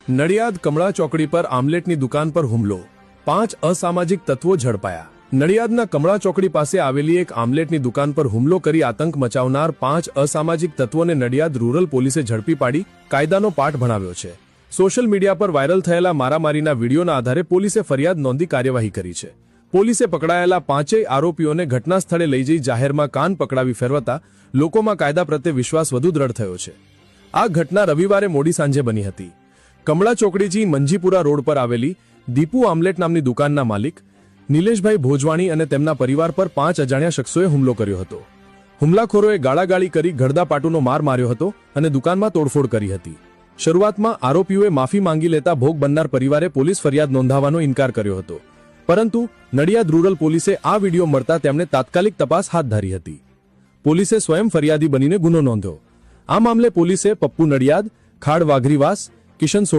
નડિયાદ કમળા ચોકડી પર આમલેટની દુકાન પર હુમલો, 5 અસામાજિક તત્વો ઝડપાયા। નડિયાદના કમળા ચોકડી પાસે આવેલી એક આમલેટની દુકાન પર હુમલો કરી આતંક મચાવનાર 5 અસામાજિક તત્વોને નડિયાદ રૂરલ પોલીસે ઝડપી પાડી કાયદાનો પાઠ ભણાવ્યો છે। સોશિયલ મીડિયા પર વાયરલ થયેલા મારામારીના વિડીયોના આધારે પોલીસે ફરિયાદ નોંધી કાર્યવાહી કરી છે। પોલીસે પકડાયેલા 5 આરોપીઓને ઘટના સ્થળે લઈ જઈ જાહેરમાં કાન પકડાવી ફેરવતા લોકોમાં કાયદા પ્રત્યે વિશ્વાસ વધુ દ્રઢ થયો છે। આ ઘટના રવિવારે મોડી સાંજે બની હતી। કમળા ચોકડીથી મંજીપુરા રોડ પર આવેલી દીપુ આમલેટ નામની દુકાનના માલિક નિલેશભાઈ ભોજવાણી અને તેમના પરિવાર પર 5 અજાણ્યા શખ્સોએ હુમલો કર્યો હતો। હુમલાખોરોએ ગાળાગાળી કરી ગળદાપાટુનો માર માર્યો હતો અને દુકાનમાં તોડફોડ કરી હતી। શરૂઆતમાં આરોપીઓએ માફી માંગી લેતા ભોગ બનનાર પરિવારે પોલીસ ફરિયાદ નોંધાવવાનો ઇનકાર કર્યો હતો, પરંતુ નડિયાદ રૂરલ પોલીસે આ વિડીયો મળતા તેમણે તાત્કાલિક તપાસ હાથ ધરી હતી। પોલીસે સ્વયં ફરિયાદી બનીને ગુનો નોંધ્યો। આ મામલે પોલીસે પપ્પુ નડિયાદ, ખાડ વાઘરીવાસ, કિશન